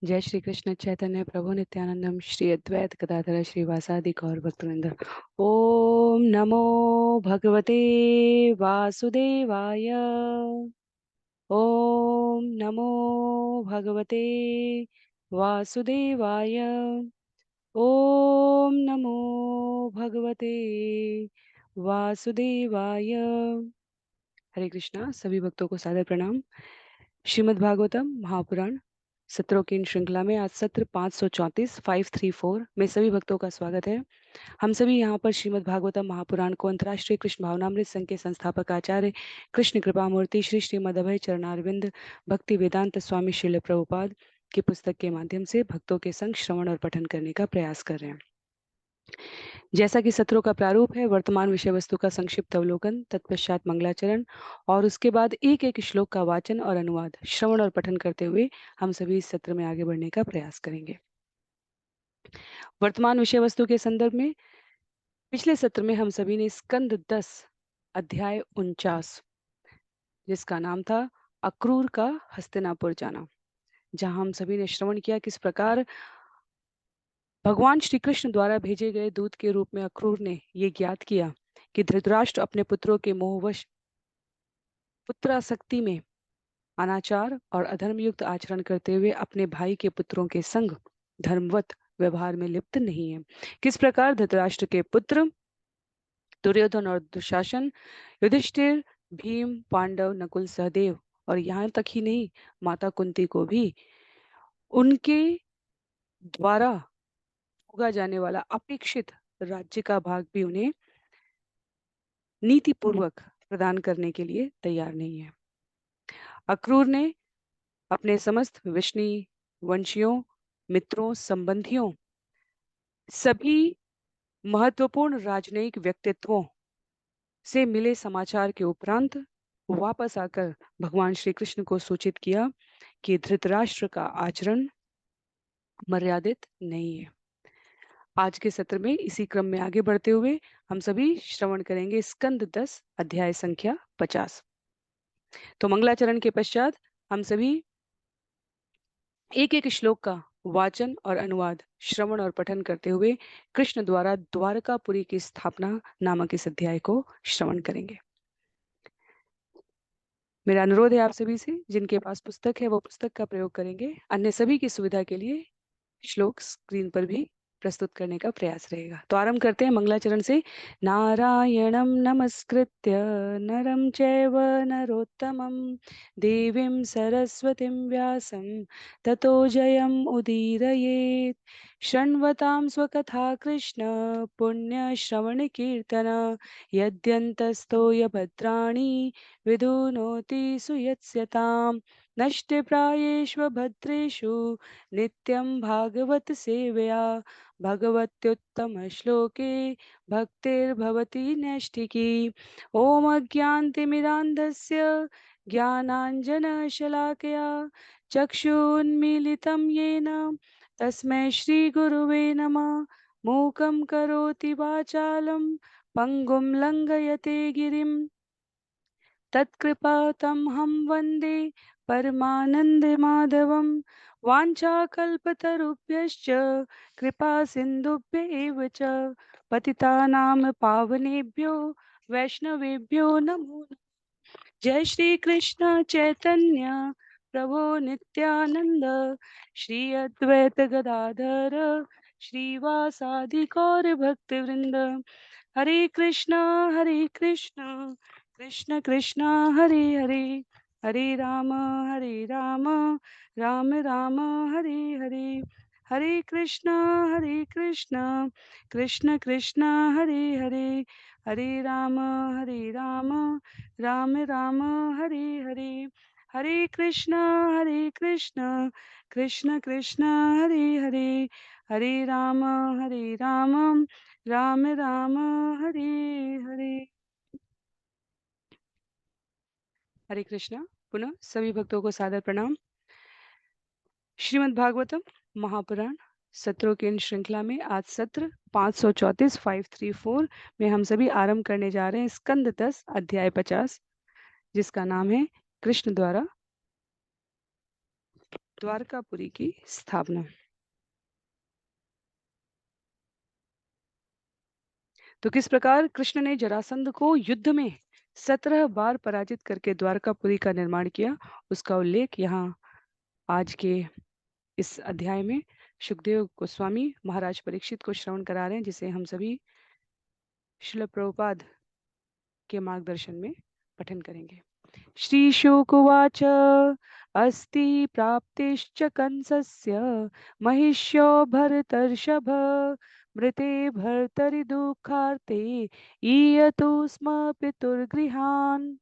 जय श्री कृष्ण चैतन्य प्रभु नित्यानंदम श्री अद्वैत गदाधर श्रीवासादि गौर भक्तवृंद। ओम नमो भगवते वासुदेवाय। ओम नमो भगवते वासुदेवाय। ओम नमो भगवते वासुदेवाय। हरे कृष्णा। सभी भक्तों को सादर प्रणाम। श्रीमद् भागवतम महापुराण सत्रों की इन श्रृंखला में आज सत्र 534 534 में सभी भक्तों का स्वागत है। हम सभी यहाँ पर श्रीमद् भागवतम महापुराण को अंतर्राष्ट्रीय कृष्ण भावनामृत संघ के संस्थापक आचार्य कृष्ण कृपा मूर्ति श्री श्रीमद अभय चरणारविंद भक्ति वेदांत स्वामी श्रील प्रभुपाद की पुस्तक के माध्यम से भक्तों के संग श्रवण और पठन करने का प्रयास कर रहे हैं। जैसा कि सत्रों का प्रारूप है, वर्तमान विषय वस्तु का संक्षिप्त अवलोकन, तत्पश्चात मंगलाचरण और उसके बाद एक एक श्लोक का वाचन और अनुवाद श्रवण और पठन करते हुए हम सभी इस सत्र में आगे बढ़ने का प्रयास करेंगे। वर्तमान विषय वस्तु के संदर्भ में पिछले सत्र में हम सभी ने स्कंद 10 अध्याय 49 जिसका नाम था अक्रूर का हस्तिनापुर जाना, जहां हम सभी ने श्रवण किया किस प्रकार भगवान श्री कृष्ण द्वारा भेजे गए दूत के रूप में अक्रूर ने ये ज्ञात किया कि धृतराष्ट्र अपने पुत्रों के मोहवश पुत्रासक्ति में अनाचार और अधर्मयुक्त आचरण करते हुए अपने भाई के पुत्रों के संग धर्मवत व्यवहार में लिप्त नहीं है। किस प्रकार धृतराष्ट्र के पुत्र दुर्योधन और दुशासन, युधिष्ठिर, भीम, पांडव, नकुल, सहदेव और यहाँ तक ही नहीं, माता कुंती को भी उनके द्वारा भोगा जाने वाला अपेक्षित राज्य का भाग भी उन्हें नीति पूर्वक प्रदान करने के लिए तैयार नहीं है। अक्रूर ने अपने समस्त विष्णु वंशियों, मित्रों, संबंधियों, सभी महत्वपूर्ण राजनयिक व्यक्तित्वों से मिले समाचार के उपरांत वापस आकर भगवान श्री कृष्ण को सूचित किया कि धृतराष्ट्र का आचरण मर्यादित नहीं है। आज के सत्र में इसी क्रम में आगे बढ़ते हुए हम सभी श्रवण करेंगे स्कंद 10 अध्याय संख्या 50। तो मंगलाचरण के पश्चात हम सभी एक एक श्लोक का वाचन और अनुवाद श्रवण और पठन करते हुए कृष्ण द्वारा द्वारकापुरी की स्थापना नामक इस अध्याय को श्रवण करेंगे। मेरा अनुरोध है आप सभी से, जिनके पास पुस्तक है वो पुस्तक का प्रयोग करेंगे, अन्य सभी की सुविधा के लिए श्लोक स्क्रीन पर भी प्रस्तुत करने का प्रयास रहेगा। तो आरंभ करते हैं मंगलाचरण से। नारायणं नमस्कृत्य नरं चैव नरोत्तमं देवीं सरस्वतीं व्यासं ततो जयम् उदीरयेत्। शृण्वतां स्वकथा कृष्ण पुण्यश्रवणकीर्तन यद्यन्तस्थो भद्राणि विधुनोति सुयत्स्यताम्। नष्टप्रायेष्वभद्रेषु नित्यं भागवत सेवया भगवत्युत्तमश्लोके भक्तिर्भवति नैष्ठिकी। ॐ अज्ञानतिमिरान्धस्य ज्ञानाञ्जनशलाकया चक्षुन्मीलितं येन तस्मै श्रीगुरुवे नमः। मूकं करोति वाचालं पङ्गुं लङ्घयते गिरिं तत्कृपातमहं वन्दे परमानन्दमाधवं। वाञ्छाकल्पतरुभ्यश्च कृपा सिन्धुभ्य एव च पतितानां पावनेभ्यो वैष्णवेभ्यो नमो नमः। जय श्री कृष्ण चैतन्य प्रभु नित्यानंद श्री अद्वैत गदाधर श्रीवासादि गौर भक्तवृंद। हरे कृष्णा कृष्ण कृष्ण हरे हरे, हरे राम राम राम हरे हरे। हरे कृष्ण कृष्ण कृष्ण हरे हरे, हरे राम राम राम हरे हरे। हरे कृष्ण कृष्ण कृष्ण हरे हरे, हरे राम राम राम हरे हरे। हरे कृष्णा। पुनः सभी भक्तों को सादर प्रणाम। श्रीमद् भागवतम महापुराण सत्रों की इन श्रृंखला में आज सत्र 534 534 में हम सभी आरंभ करने जा रहे हैं स्कंद 10 अध्याय 50, जिसका नाम है कृष्ण द्वारा द्वारकापुरी की स्थापना। तो किस प्रकार कृष्ण ने जरासंध को युद्ध में 17 बार पराजित करके द्वारकापुरी का निर्माण किया, उसका उल्लेख यहाँ आज के इस अध्याय में सुखदेव गोस्वामी महाराज परीक्षित को श्रवण करा रहे हैं, जिसे हम सभी श्रील प्रभुपाद के मार्गदर्शन में पठन करेंगे। श्रीशुक उवाच अस्ति प्राप्तिश्च कंसस्य महिष्यो भरतर्षभ मृते भर्तरि दुःखार्ते ईयतु स्म पितुर्गृहान्।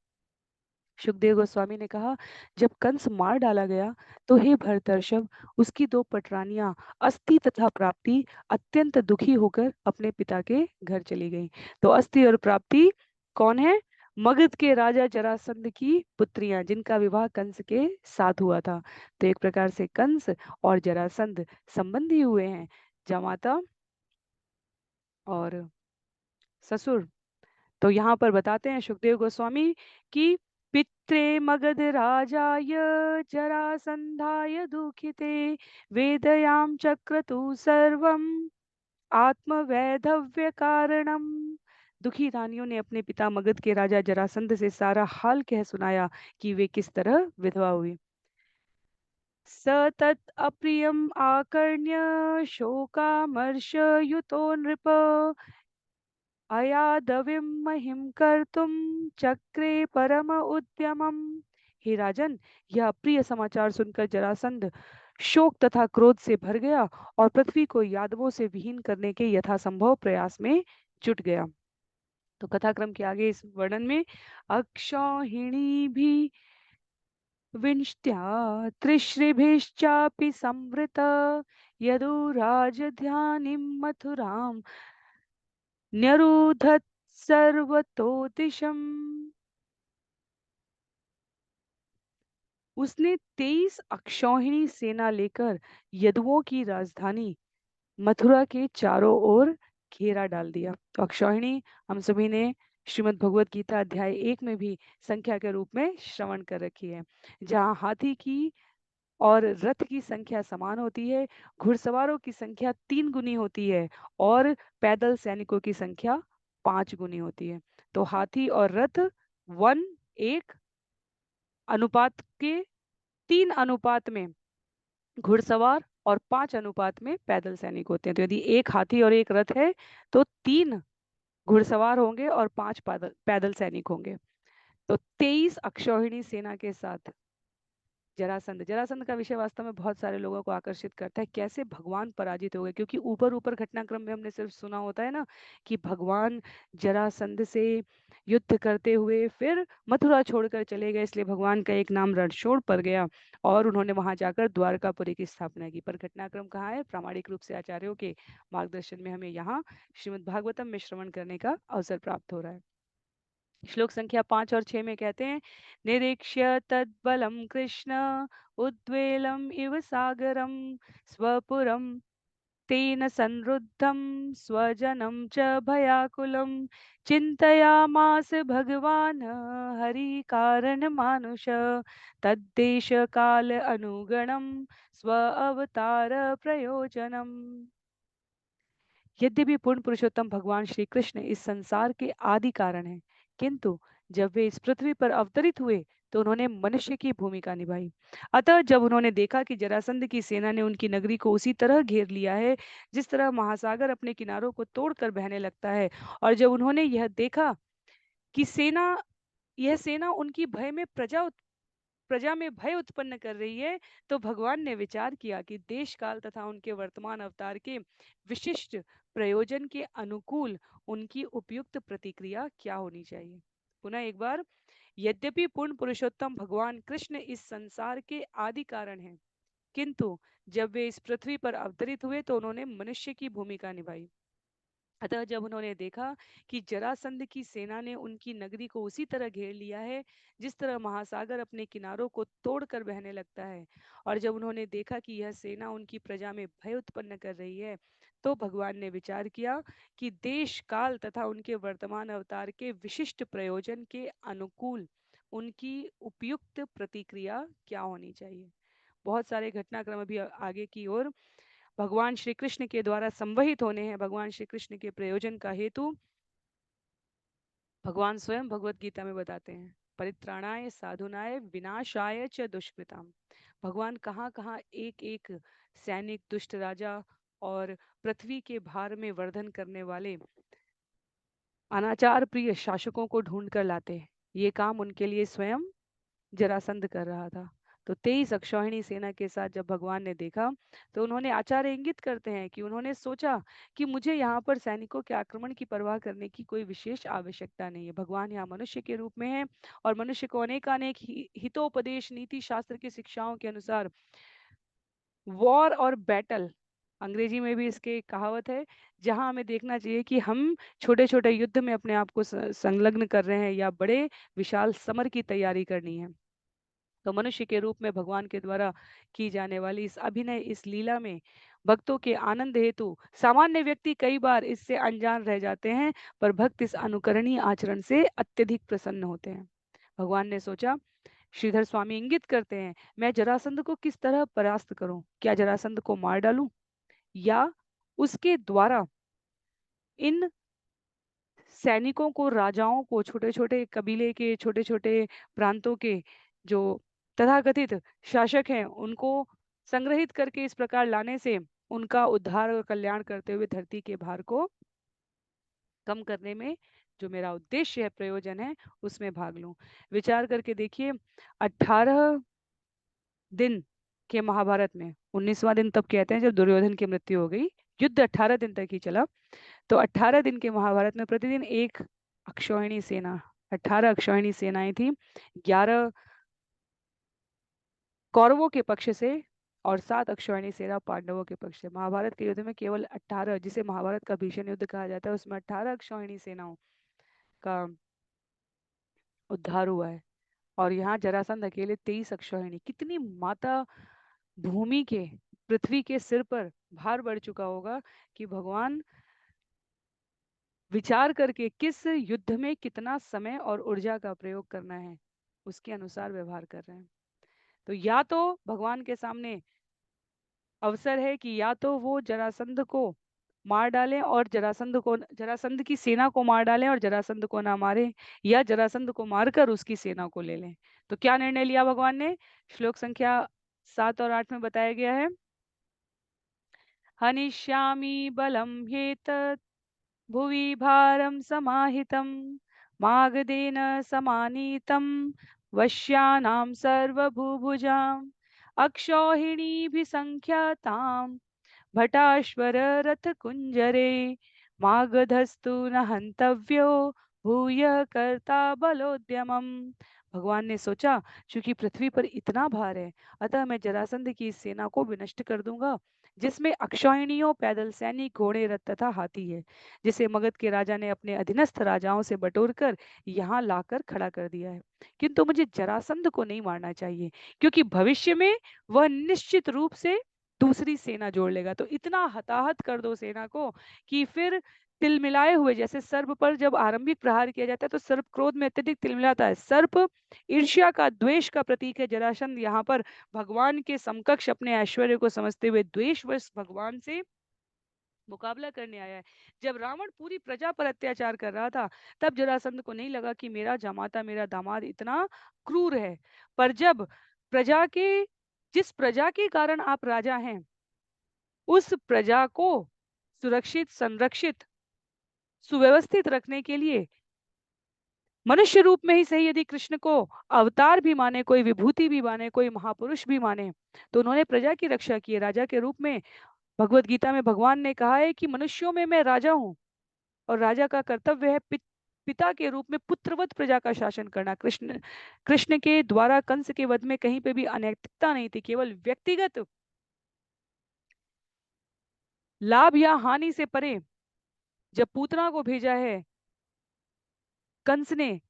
सुखदेव गोस्वामी ने कहा, जब कंस मार डाला गया तो हे भरतर्षभ, उसकी दो पटरानियां अस्थि तथा प्राप्ति अत्यंत दुखी होकर अपने पिता के घर चली गईं। तो अस्थि और प्राप्ति कौन है? मगध के राजा जरासंध की पुत्रियां, जिनका विवाह कंस के साथ हुआ था। तो एक प्रकार से कंस और जरासंध संबंधी हुए हैं, जामाता और ससुर। तो यहाँ पर बताते हैं सुखदेव गोस्वामी कि पित्रे मगध राजाय जरासंधाय दुखिते वेदयाम चक्रतु सर्वम आत्मवैधव्य कारणम। दुखी रानियों ने अपने पिता मगध के राजा जरासंध से सारा हाल कह सुनाया कि वे किस तरह विधवा हुई। स तत् अप्रियम आकर्ण्य शोकामर्षयुतो नृप अयादविं महिम कर्तुम चक्रे परम उद्यमम। हे राजन, यह अप्रिय समाचार सुनकर जरासंध शोक तथा क्रोध से भर गया और पृथ्वी को यादवों से विहीन करने के यथासंभव प्रयास में जुट गया। तो कथाक्रम के आगे इस वर्णन में अक्षौहिणी भी विंष्ट्या त्रिश्रिभिश्चापि संवृत यदु राजधानीं मथुरां न्यरुधत् सर्वतोदिशम्। उसने 23 अक्षौहिणी सेना लेकर यदुओं की राजधानी मथुरा के चारों ओर घेरा डाल दिया। तो अक्षौहिणी हम सभी ने श्रीमद् भगवत गीता अध्याय 1 में भी संख्या के रूप में श्रवण कर रखी है, जहाँ हाथी की और रथ की संख्या समान होती है, घुड़सवारों की संख्या 3 गुनी होती है और पैदल सैनिकों की संख्या 5 गुनी होती है। तो हाथी और रथ 1:1 अनुपात के 3 अनुपात में घुड़सवार और 5 अनुपात में पैदल सैनिक होते हैं। तो यदि एक हाथी और एक रथ है तो 3 घुड़सवार होंगे और 5 पैदल पैदल सैनिक होंगे। तो 23 अक्षौहिणी सेना के साथ जरासंध जरासंध का विषय वास्तव में बहुत सारे लोगों को आकर्षित करता है, कैसे भगवान पराजित हो गए। क्योंकि ऊपर ऊपर घटनाक्रम में हमने सिर्फ सुना होता है ना कि भगवान जरासंध से युद्ध करते हुए फिर मथुरा छोड़कर चले गए, इसलिए भगवान का एक नाम रणछोड़ पड़ गया और उन्होंने वहां जाकर द्वारकापुरी की स्थापना की। पर घटनाक्रम कहाँ है? प्रामाणिक रूप से आचार्यों के मार्गदर्शन में हमें यहाँ श्रीमद् भागवतम में श्रवण करने का अवसर प्राप्त हो रहा है। श्लोक संख्या 5 और 6 में कहते हैं, निरीक्ष्य तद्बलं कृष्ण उद्वेलम इव सागरम स्वपुरम तेन संरुद्धम स्वजनम च भयाकुलम चिंतयामास भगवान हरि कारण मानुष तद्देश काल अनुगणम स्व अवतार प्रयोजनम। यद्यपि पूर्ण पुरुषोत्तम भगवान श्री कृष्ण इस संसार के आदि कारण हैं, किंतु जब वे इस पृथ्वी पर अवतरित हुए तो उन्होंने मनुष्य की भूमिका निभाई। अतः जब उन्होंने देखा कि जरासंध की सेना ने उनकी नगरी को उसी तरह घेर लिया है जिस तरह महासागर अपने किनारों को तोड़कर बहने लगता है, और जब उन्होंने यह देखा कि यह सेना उनकी प्रजा में भय उत्पन्न कर रही है, तो भगवान ने विचार किया कि देश काल तथा उनके वर्तमान अवतार के विशिष्ट प्रयोजन के अनुकूल उनकी उपयुक्त प्रतिक्रिया क्या होनी चाहिए। पुनः एक बार, यद्यपि पूर्ण पुरुषोत्तम भगवान कृष्ण इस संसार के आदि कारण हैं, किंतु जब वे इस पृथ्वी पर अवतरित हुए तो उन्होंने मनुष्य की भूमिका निभाई। अतः जब उन्होंने देखा कि जरासंध की सेना ने उनकी नगरी को उसी तरह घेर लिया है जिस तरह महासागर अपने किनारों को तोड़कर बहने लगता है, और जब उन्होंने देखा कि यह सेना उनकी प्रजा में भय उत्पन्न कर रही है, तो भगवान ने विचार किया कि देश काल तथा उनके वर्तमान अवतार के विशिष्ट प्रयोजन के अनुकूल उनकी उपयुक्त प्रतिक्रिया क्या होनी चाहिए। बहुत सारे घटनाक्रम अभी आगे की ओर भगवान श्री कृष्ण के द्वारा संवहित होने हैं। भगवान श्री कृष्ण के प्रयोजन का हेतु भगवान स्वयं भगवत गीता में बताते हैं। परित्राणाय साधुनाय विनाशाय च दुष्कृताम। भगवान कहाँ कहाँ एक एक सैनिक, दुष्ट राजा और पृथ्वी के भार में वर्धन करने वाले अनाचार प्रिय शासकों को ढूंढ कर लाते हैं। ये काम उनके लिए स्वयं जरासंध कर रहा था। तो 23 अक्षौहिणी सेना के साथ जब भगवान ने देखा, तो उन्होंने, आचार्य इंगित करते हैं कि उन्होंने सोचा कि मुझे यहाँ पर सैनिकों के आक्रमण की परवाह करने की कोई विशेष आवश्यकता नहीं है। भगवान यहाँ मनुष्य के रूप में है और मनुष्य को अनेकानेक हितोपदेश, नीति शास्त्र की शिक्षाओं के अनुसार वॉर और बैटल, अंग्रेजी में भी इसके कहावत है, जहां हमें देखना चाहिए कि हम छोटे छोटे युद्ध में अपने आप को संलग्न कर रहे हैं या बड़े विशाल समर की तैयारी करनी है। तो मनुष्य के रूप में भगवान के द्वारा की जाने वाली इस अभिनय, इस लीला में भक्तों के आनंद हेतु सामान्य व्यक्ति कई बार इससे अनजान रह जाते हैं, पर भक्त इस अनुकरणीय आचरण से अत्यधिक प्रसन्न होते हैं। भगवान ने सोचा, श्रीधर स्वामी इंगित करते हैं, मैं जरासंध को किस तरह परास्त करूं? क्या जरासंध को मार डालूं या उसके द्वारा इन सैनिकों को, राजाओं को, छोटे छोटे कबीले के, छोटे छोटे प्रांतों के जो तथाकथित शासक हैं, उनको संग्रहित करके इस प्रकार लाने से उनका उद्धार और कल्याण करते हुए धरती के भार को कम करने में जो मेरा उद्देश्य है, प्रयोजन है, उसमें भाग लूं। विचार करके देखिए, 18 दिन के महाभारत में 19वां दिन तब कहते हैं जब दुर्योधन की मृत्यु हो गई। युद्ध 18 दिन तक ही चला। तो 18 दिन के महाभारत में प्रतिदिन एक अक्षौहिणी सेना, 18 अक्षौहिणी सेनाएं थी। 11 कौरवों के पक्ष से और 7 अक्षौहिणी सेना पांडवों के पक्ष से। महाभारत के युद्ध में केवल 18, जिसे महाभारत का भीषण युद्ध कहा जाता है, उसमें 18 अक्षौहिणी सेनाओं का उद्धार हुआ है। और यहाँ जरासंध अकेले 23 अक्षौहिणी, कितनी माता भूमि के, पृथ्वी के सिर पर भार बढ़ चुका होगा कि भगवान विचार करके किस युद्ध में कितना समय और ऊर्जा का प्रयोग करना है, उसके अनुसार व्यवहार कर रहे हैं। तो या तो भगवान के सामने अवसर है कि या तो वो जरासंध को मार डालें और जरासंध को, जरासंध की सेना को मार डालें और जरासंध को ना मारे, या जरासंध को मारकर उसकी सेना को ले लें। तो क्या निर्णय लिया भगवान ने? श्लोक संख्या 7 और 8 में बताया गया है, हनिष्यामि बलम हेतत् भुवि भारं समाहितं मागधेन समानीतं वश्यानां सर्वभूभुजाम् अक्षौहिणीभिसंख्यातां भटाश्वर रथ कुंजरे मागधस्तु न हंतव्यो भूय कर्ता बलोद्यमम। भगवान ने सोचा, चूंकि पृथ्वी पर इतना भार है, अतः मैं जरासंध की इस सेना को विनष्ट कर दूंगा, जिसमें अक्षौहिणियों, पैदल सैनिक, घोड़े, रथ तथा हाथी है, जिसे मगध के राजा ने अपने अधीनस्थ राजाओं से बटोरकर यहाँ लाकर खड़ा कर दिया है। किंतु मुझे जरासंध को नहीं मारना चाहिए, क्योंकि भविष्य में वह निश्चित रूप से दूसरी सेना जोड़ लेगा। तो इतना हताहत कर दो सेना को कि फिर तिलमिलाए हुए, जैसे सर्प पर जब आरंभिक प्रहार किया जाता है तो सर्प क्रोध में अत्यधिक तिलमिलाता है। सर्प ईर्ष्या का, द्वेष का प्रतीक है। जरासंध यहाँ पर भगवान के समकक्ष अपने ऐश्वर्य को समझते हुए द्वेषवश भगवान से मुकाबला करने आया है। जब रावण पूरी प्रजा पर अत्याचार कर रहा था, तब जरासंध को नहीं लगा कि मेरा जमाता, मेरा दामाद इतना क्रूर है। पर जब प्रजा के, जिस प्रजा के कारण आप राजा हैं, उस प्रजा को सुरक्षित, संरक्षित, सुव्यवस्थित रखने के लिए मनुष्य रूप में ही सही, यदि कृष्ण को अवतार भी माने, कोई विभूति भी माने, कोई महापुरुष भी माने, तो उन्होंने प्रजा की रक्षा की है राजा के रूप में। भगवत गीता में भगवान ने कहा है कि मनुष्यों में मैं राजा हूँ और राजा का कर्तव्य है पिता के रूप में पुत्रवत प्रजा का शासन करना। कृष्ण कृष्ण के द्वारा कंस के वध में कहीं पे भी अनैतिकता नहीं थी, केवल व्यक्तिगत लाभ या हानि से परे जब पूतना को भेजा है कंस ने,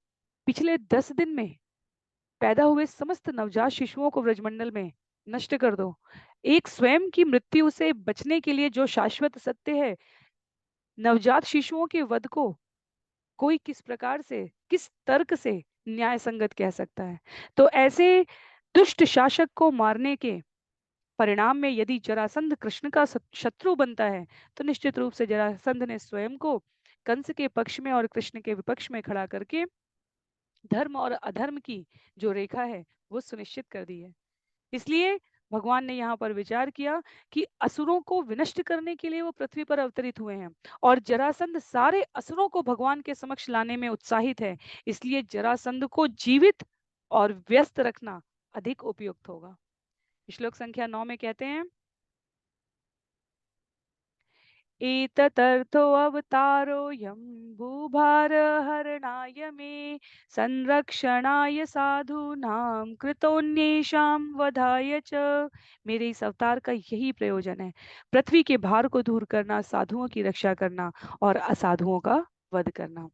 पिछले 10 दिन में पैदा हुए समस्त नवजात शिशुओं को ब्रजमंडल में नष्ट कर दो। एक स्वयं की मृत्यु से बचने के लिए जो शाश्वत सत्य है, नवजात शिशुओं के वध को कोई किस प्रकार से, किस तर्क से न्याय संगत कह सकता है? तो ऐसे दुष्ट शासक को मारने के परिणाम में यदि जरासंध कृष्ण का शत्रु बनता है, तो निश्चित रूप से जरासंध ने स्वयं को कंस के पक्ष में और कृष्ण के विपक्ष में खड़ा करके धर्म और अधर्म की जो रेखा है वो सुनिश्चित कर दी है। इसलिए भगवान ने यहाँ पर विचार किया कि असुरों को विनष्ट करने के लिए वो पृथ्वी पर अवतरित हुए हैं, और जरासंध सारे असुरों को भगवान के समक्ष लाने में उत्साहित है। इसलिए जरासंध को जीवित और व्यस्त रखना अधिक उपयुक्त होगा। श्लोक संख्या 9 में कहते हैं, एतदर्थो अवतारोऽयं भूभार हरणाय मे संरक्षणाय साधूनां कृतोन्येषां वधाय च। मेरे इस अवतार का यही प्रयोजन है, पृथ्वी के भार को दूर करना, साधुओं की रक्षा करना और असाधुओं का वध करना।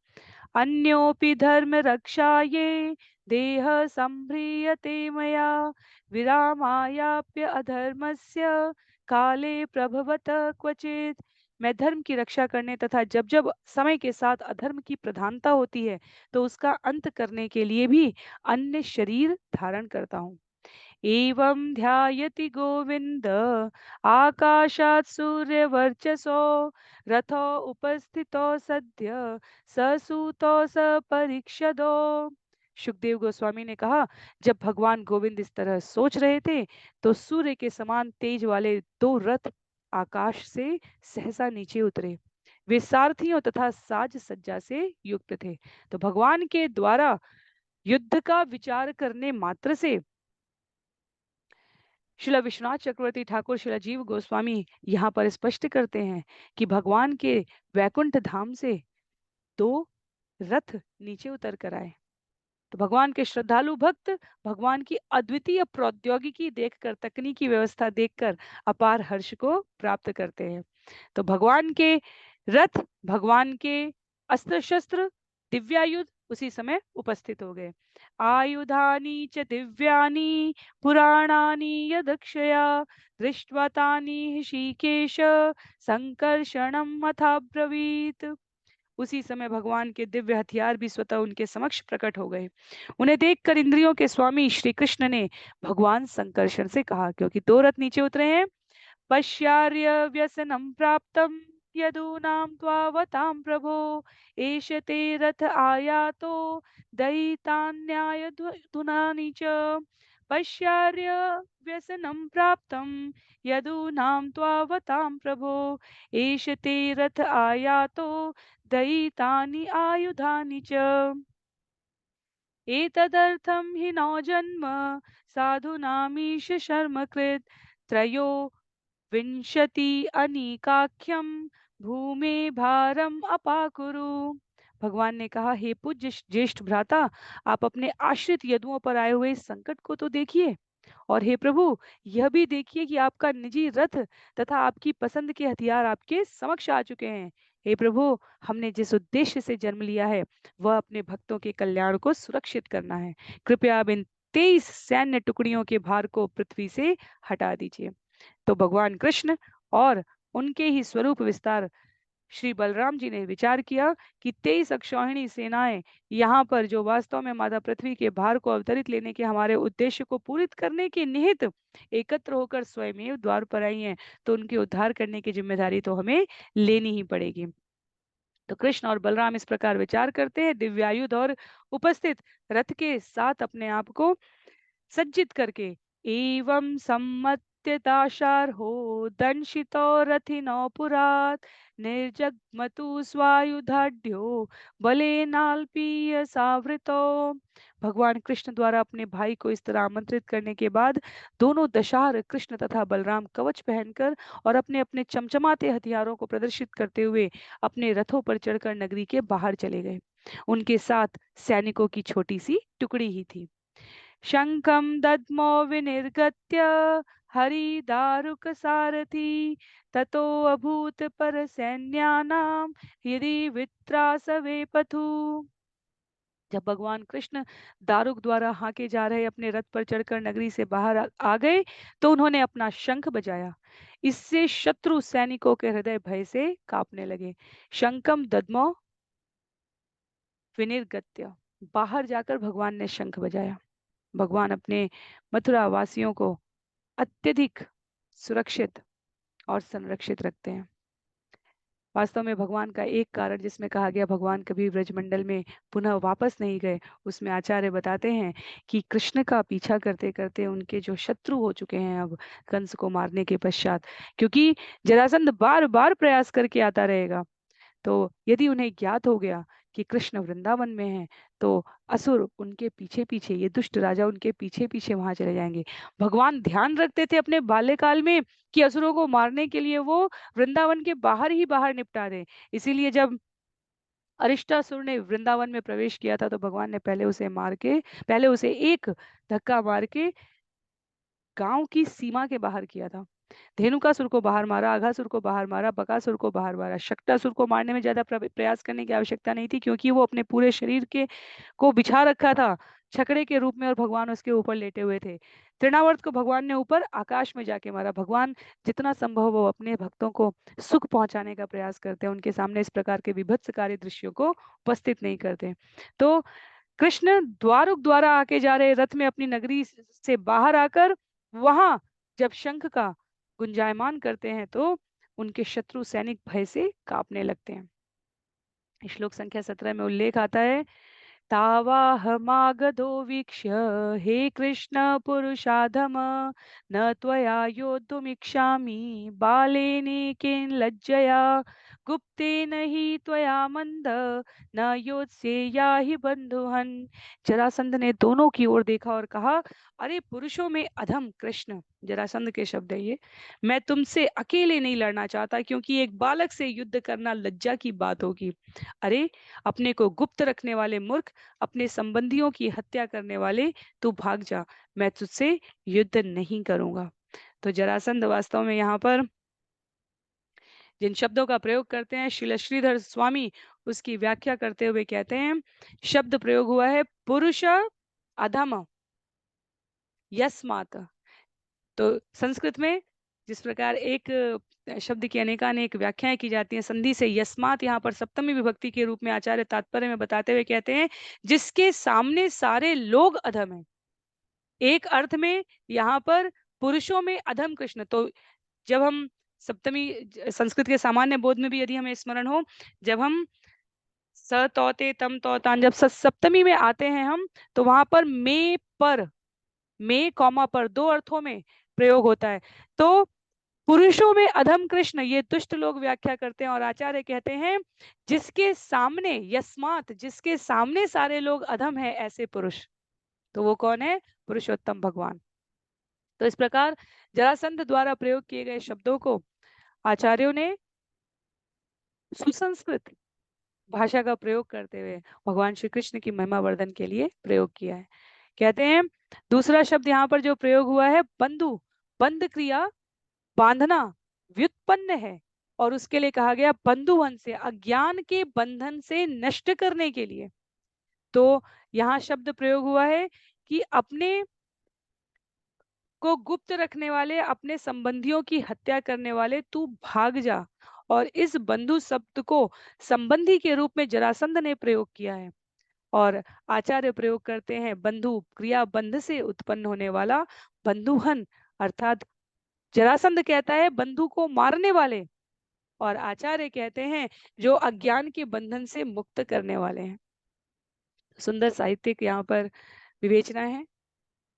अन्योऽपि धर्म रक्षाये देह संभ्रियते मया विरामायाप्य अधर्मस्य काले प्रभवत क्वचित। मैं धर्म की रक्षा करने तथा जब जब समय के साथ अधर्म की प्रधानता होती है तो उसका अंत करने के लिए भी अन्य शरीर धारण करता हूँ। एवं ध्यायति गोविंद आकाशात् सूर्यवर्चसो रथो उपस्थितो सद्य ससूतो सपरीक्षदो। सुखदेव गोस्वामी ने कहा, जब भगवान गोविंद इस तरह सोच रहे थे तो सूर्य के समान तेज वाले दो रथ आकाश से सहसा नीचे उतरे। वे सारथियों तथा साज सज्जा से युक्त थे। तो भगवान के द्वारा युद्ध का विचार करने मात्र से शिला विश्वनाथ चक्रवर्ती ठाकुर शिला जीव गोस्वामी यहाँ पर स्पष्ट करते हैं कि भगवान के वैकुंठ धाम से दो रथ नीचे उतर कर आए। तो भगवान के श्रद्धालु भक्त भगवान की अद्वितीय प्रौद्योगिकी देखकर, तकनीकी व्यवस्था देखकर अपार हर्ष को प्राप्त करते हैं। तो भगवान के रथ, भगवान के अस्त्र शस्त्र, दिव्यायुध उसी समय उपस्थित हो गए। आयुधानी च दिव्यानि पुराणानि यदक्षया दृष्ट्वा तानि ऋषिकेश संकर्षणम अथाब्रवीत। उसी समय भगवान के दिव्य हथियार भी स्वतः उनके समक्ष प्रकट हो गए। उन्हें देखकर इंद्रियों के स्वामी श्री कृष्ण ने भगवान संकर्षण से कहा, क्योंकि दो रथ नीचे उतरे हैं, पश्यार्य व्यसनं प्राप्तं यदूनां त्वावतां प्रभो एष ते रथ आयातो दयितान्याय धुनानि च। पश्यार्य व्यसनं प्राप्तं यदूनां त्वावतां प्रभो एष ते रथ आयातो दयितानि आयुधानि च। एतदर्थं हि नौ जन्म साधूनामीश शर्म कृत त्रयो विंशति अनीकाख्यम भूमे भारम अपाकुरु। भगवान ने कहा, हे पूज्य ज्येष्ठ भ्राता, आप अपने आश्रित यदुओं पर आए हुए इस संकट को तो देखिए, और हे प्रभु यह भी देखिए कि आपका निजी रथ तथा आपकी पसंद के हथियार आपके समक्ष आ चुके हैं। हे प्रभु, हमने जिस उद्देश्य से जन्म लिया है वह अपने भक्तों के कल्याण को सुरक्षित करना है। कृपया अब इन 23 सैन्य टुकड़ियों के भार को पृथ्वी से हटा दीजिए। तो भगवान कृष्ण और उनके ही स्वरूप विस्तार श्री बलराम जी ने विचार किया कि 23 अक्षौहिणी सेनाएं यहाँ पर जो वास्तव में माता पृथ्वी के भार को अवतरित लेने के हमारे उद्देश्य को पूरित करने के निहित एकत्र होकर स्वयं द्वार पर आई हैं, तो उनके उद्धार करने की जिम्मेदारी तो हमें लेनी ही पड़ेगी। तो कृष्ण और बलराम इस प्रकार विचार करते हैं, दिव्यायुध और उपस्थित रथ के साथ अपने आप को सज्जित करके। एवं सम्मत्यदाशार्हो दंशितो रथिनो पुरात् निर्जग्मतु स्वायुधाढ्यो बलेनाल्पीय सावृतो। भगवान कृष्ण द्वारा अपने भाई को इस तरह आमंत्रित करने के बाद दोनों दशार कृष्ण तथा बलराम कवच पहनकर और अपने अपने चमचमाते हथियारों को प्रदर्शित करते हुए अपने रथों पर चढ़कर नगरी के बाहर चले गए। उनके साथ सैनिकों की छोटी सी टुकड़ी ही थी। शंखं दद्मो विनिर्गत्य हरिदारुकसारथी ततो अभूत परसैन्यानां यदि वित्रासवे पथु। जब भगवान कृष्ण दारुक द्वारा हाके जा रहे अपने रथ पर चढ़कर नगरी से बाहर आ गए तो उन्होंने अपना शंख बजाया। इससे शत्रु सैनिकों के हृदय भय से कांपने लगे। शंखम दद्मो विनिर्गत्य, बाहर जाकर भगवान ने शंख बजाया। भगवान अपने मथुरा वासियों को अत्यधिक सुरक्षित और संरक्षित रखते हैं। वास्तव में भगवान का एक कारण जिसमें कहा गया भगवान कभी ब्रजमंडल में पुनः वापस नहीं गए, उसमें आचार्य बताते हैं कि कृष्ण का पीछा करते करते उनके जो शत्रु हो चुके हैं अब कंस को मारने के पश्चात, क्योंकि जरासंध बार बार प्रयास करके आता रहेगा, तो यदि उन्हें ज्ञात हो गया कि कृष्ण वृंदावन में हैं, तो असुर उनके पीछे पीछे, ये दुष्ट राजा उनके पीछे पीछे वहां चले जाएंगे। भगवान ध्यान रखते थे अपने बाल्यकाल में कि असुरों को मारने के लिए वो वृंदावन के बाहर ही बाहर निपटा दें। इसीलिए जब अरिष्टासुर ने वृंदावन में प्रवेश किया था, तो भगवान ने पहले उसे एक धक्का मार के गांव की सीमा के बाहर किया था। धेनुकासुर को बाहर मारा, अघासुर को बाहर मारा, बकासुर को बाहर मारा। शक्टासुर को मारने में ज्यादा प्रयास करने की आवश्यकता नहीं थी, क्योंकि वो अपने पूरे शरीर के को बिछा रखा था छकड़े के रूप में, और भगवान उसके ऊपर लेटे हुए थे। तृणावर्त को भगवान ने ऊपर आकाश में जाके मारा। भगवान जितना संभव हो अपने भक्तों को सुख पहुंचाने का प्रयास करते हैं, उनके सामने इस प्रकार के विभत्सकारी दृश्यों को उपस्थित नहीं करते। तो कृष्ण द्वारुक द्वारा आके जा रहे रथ में अपनी नगरी से बाहर आकर वहां जब शंख का गुंजायमान करते हैं, तो उनके शत्रु सैनिक भय से कांपने लगते हैं। श्लोक संख्या 17 में उल्लेख आता है, तावाहमागधो वीक्ष्य हे कृष्ण पुरुषाधम न त्वया योद्धुमिच्छामि बालेनेकेन लज्जया गुप्तेन हि त्वया मंद न योत्स्येया हि बंधुहन। जरासंध ने दोनों की ओर देखा और कहा, अरे पुरुषों में अधम कृष्ण, जरासंध के शब्द है ये, मैं तुमसे अकेले नहीं लड़ना चाहता, क्योंकि एक बालक से युद्ध करना लज्जा की बात होगी। अरे अपने को गुप्त रखने वाले मूर्ख, अपने संबंधियों की हत्या करने वाले, तू भाग जा, मैं तुझसे युद्ध नहीं करूंगा। तो जरासंध वास्तव में यहाँ पर जिन शब्दों का प्रयोग करते हैं, श्रील श्रीधर स्वामी उसकी व्याख्या करते हुए कहते हैं, शब्द प्रयोग हुआ है पुरुष अधम यस्मात्। तो संस्कृत में जिस प्रकार एक शब्द की अनेकानेक व्याख्याएं की जाती हैं, संधि से यस्मात् यहाँ पर सप्तमी विभक्ति के रूप में आचार्य तात्पर्य में बताते हुए कहते हैं, जिसके सामने सारे लोग अधम हैं। एक अर्थ में यहाँ पर पुरुषों में अधम कृष्ण। तो जब हम सप्तमी संस्कृत के सामान्य बोध में भी यदि हमें स्मरण हो, जब हम स तौते तम तौतान जब सप्तमी में आते हैं हम, तो वहां पर में कॉमा पर दो अर्थों में प्रयोग होता है। तो पुरुषों में अधम कृष्ण ये दुष्ट लोग व्याख्या करते हैं, और आचार्य कहते हैं जिसके सामने यस्मात, जिसके सामने सारे लोग अधम है ऐसे पुरुष, तो वो कौन है? पुरुषोत्तम भगवान। तो इस प्रकार जरासंध द्वारा प्रयोग किए गए शब्दों को आचार्यों ने सुसंस्कृत भाषा का प्रयोग करते हुए भगवान श्री कृष्ण की महिमा वर्धन के लिए प्रयोग किया है। कहते हैं दूसरा शब्द यहाँ पर जो प्रयोग हुआ है बंधु, बंध क्रिया बांधना व्युत्पन्न है, और उसके लिए कहा गया बंधुवन से, अज्ञान के बंधन से नष्ट करने के लिए। तो यहाँ शब्द प्रयोग हुआ है कि अपने को गुप्त रखने वाले, अपने संबंधियों की हत्या करने वाले, तू भाग जा। और इस बंधु शब्द को संबंधी के रूप में जरासंध ने प्रयोग किया है, और आचार्य प्रयोग करते हैं बंधु क्रिया बंध से उत्पन्न होने वाला बंधुहन, अर्थात जरासंध कहता है बंधु को मारने वाले, और आचार्य कहते हैं जो अज्ञान के बंधन से मुक्त करने वाले हैं। सुंदर साहित्यिक यहाँ पर विवेचना है।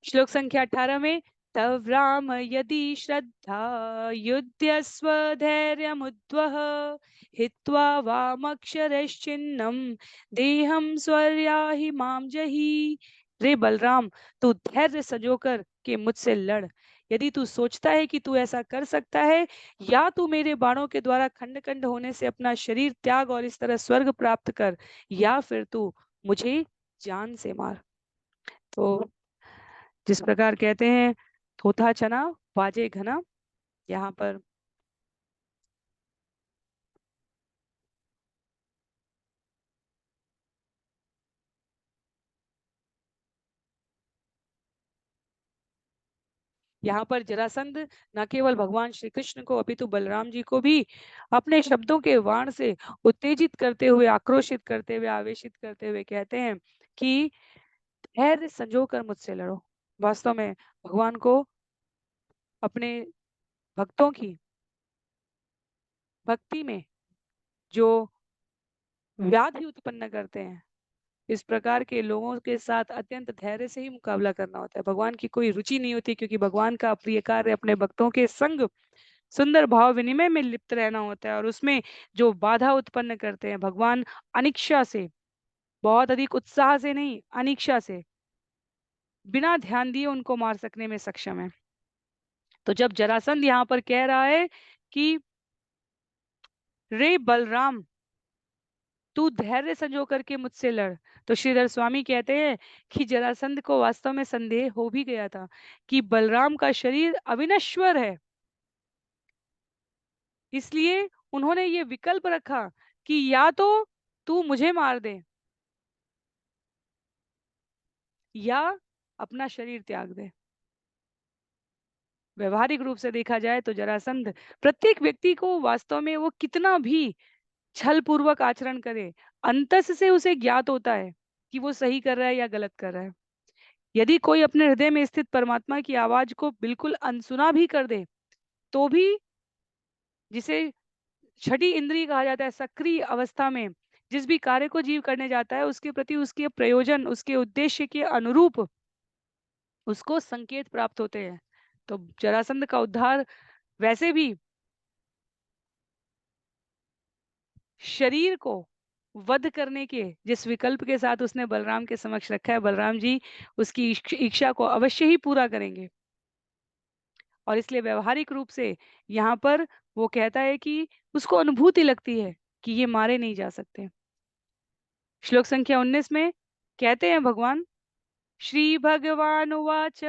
श्लोक संख्या 18 में, तव राम यदि श्रद्धा युध्यस्व धैर्यमुद्वह हित्वा वामक्षरश्चिन्नम देहम स्वर्याहि माम जही। रे बलराम, तू धैर्य सजोकर के मुझसे लड़। यदि तू सोचता है कि तू ऐसा कर सकता है, या तू मेरे बाणों के द्वारा खंड खंड होने से अपना शरीर त्याग और इस तरह स्वर्ग प्राप्त कर, या फिर तू मुझे जान से मार। तो जिस प्रकार कहते हैं थोथा चना बाजे घना, यहाँ पर जरासंध न केवल भगवान श्री कृष्ण को अपितु बलराम जी को भी अपने शब्दों के वाण से उत्तेजित करते हुए, आक्रोशित करते हुए, आवेशित करते हुए कहते हैं कि धैर्य संजो कर मुझसे लड़ो। वास्तव में भगवान को अपने भक्तों की भक्ति में जो व्याधि उत्पन्न करते हैं, इस प्रकार के लोगों के साथ अत्यंत धैर्य से ही मुकाबला करना होता है। भगवान की कोई रुचि नहीं होती, क्योंकि भगवान का प्रिय कार्य अपने भक्तों के संग सुंदर भाव विनिमय में लिप्त रहना होता है। और उसमें जो बाधा उत्पन्न करते हैं भगवान, अनिच्छा से, बहुत अधिक उत्साह से नहीं, अनिच्छा से, बिना ध्यान दिए उनको मार सकने में सक्षम है। तो जब जरासंध यहाँ पर कह रहा है कि रे बलराम, तू धैर्य संजो करके मुझसे लड़, तो श्रीधर स्वामी कहते हैं कि जरासंध को वास्तव में संदेह हो भी गया था कि बलराम का शरीर अविनश्वर है। इसलिए उन्होंने ये विकल्प रखा कि या तो तू मुझे मार दे या अपना शरीर त्याग दे। व्यवहारिक रूप से देखा जाए तो जरासंध प्रत्येक व्यक्ति को वास्तव में वो कितना भी छल पूर्वक आचरण करे, अंतस से उसे ज्ञात होता है कि वो सही कर रहा है या गलत कर रहा है। यदि कोई अपने हृदय में स्थित परमात्मा की आवाज को बिल्कुल अनसुना भी कर दे, तो भी, जिसे छठी इंद्रिय कहा जाता है, सक्रिय अवस्था में जिस भी कार्य को जीव करने जाता है, उसके प्रति उसके प्रयोजन, उसके उद्देश्य के अनुरूप उसको संकेत प्राप्त होते हैं। तो जरासंध का उद्धार वैसे भी शरीर को वध करने के जिस विकल्प के साथ उसने बलराम के समक्ष रखा है, बलराम जी उसकी इच्छा को अवश्य ही पूरा करेंगे। और इसलिए व्यवहारिक रूप से यहाँ पर वो कहता है कि उसको अनुभूति लगती है कि ये मारे नहीं जा सकते। श्लोक संख्या 19 में कहते हैं भगवान, श्री भगवान उवाच,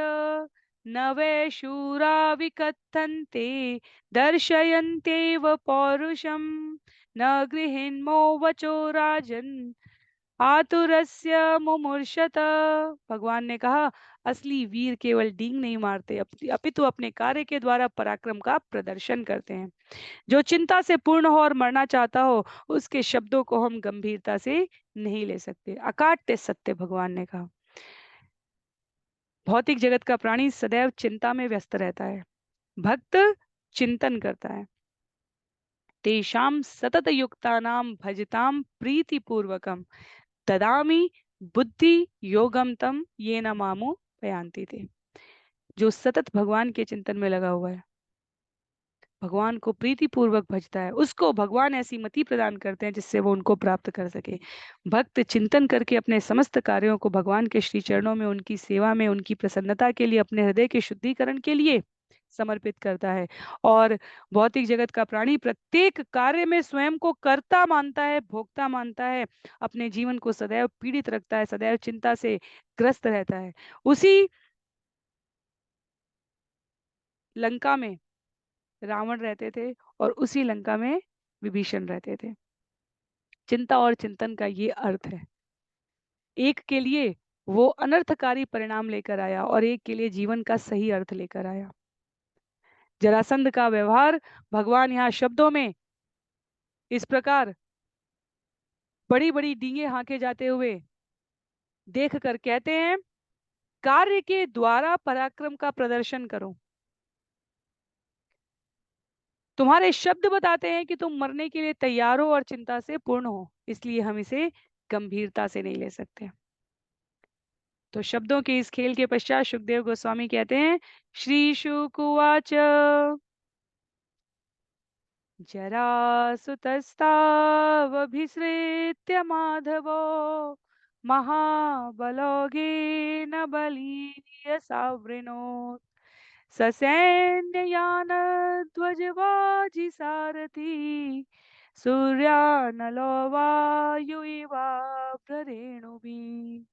न वै शूरा विकथन्ते दर्शयन्तेव पौरुषं, न गृहीन्मो वचो राजन् आतुरस्य मुमुर्षत। भगवान ने कहा, असली वीर केवल डींग नहीं मारते, अपितु अपने कार्य के द्वारा पराक्रम का प्रदर्शन करते हैं। जो चिंता से पूर्ण हो और मरना चाहता हो, उसके शब्दों को हम गंभीरता से नहीं ले सकते। अकाट्य सत्य भगवान ने कहा। भौतिक जगत का प्राणी सदैव चिंता में व्यस्त रहता है, भक्त चिंतन करता है। तेषाम सतत युक्तानाम भजताम प्रीति पूर्वकम ददामि बुद्धि योगम तम ये न मामो पयांति थे। जो सतत भगवान के चिंतन में लगा हुआ है, भगवान को प्रीति पूर्वक भजता है, उसको भगवान ऐसी मति प्रदान करते हैं जिससे वो उनको प्राप्त कर सके। भक्त चिंतन करके अपने समस्त कार्यों को भगवान के श्री चरणों में, उनकी सेवा में, उनकी प्रसन्नता के लिए, अपने हृदय के शुद्धिकरण के लिए समर्पित करता है। और भौतिक जगत का प्राणी प्रत्येक कार्य में स्वयं को कर्ता मानता है, भोक्ता मानता है, अपने जीवन को सदैव पीड़ित रखता है, सदैव चिंता से ग्रस्त रहता है। उसी लंका में रावण रहते थे और उसी लंका में विभीषण रहते थे। चिंता और चिंतन का ये अर्थ है। एक के लिए वो अनर्थकारी परिणाम लेकर आया और एक के लिए जीवन का सही अर्थ लेकर आया। जरासंध का व्यवहार भगवान यहाँ शब्दों में इस प्रकार बड़ी बड़ी डींगे हांके जाते हुए देख कर कहते हैं, कार्य के द्वारा पराक्रम का प्रदर्शन करो। तुम्हारे शब्द बताते हैं कि तुम मरने के लिए तैयार हो और चिंता से पूर्ण हो, इसलिए हम इसे गंभीरता से नहीं ले सकते। तो शब्दों के इस खेल के पश्चात सुखदेव गोस्वामी कहते हैं, श्री शुकुवाच, जरासुतस्तावभिसृत्य माधवो महाबलोगेन बलीयसावृणोत् ससैन्ययानध्वजवाजिसारथि सूर्यानलो वायुवाभ्रेणुभिः।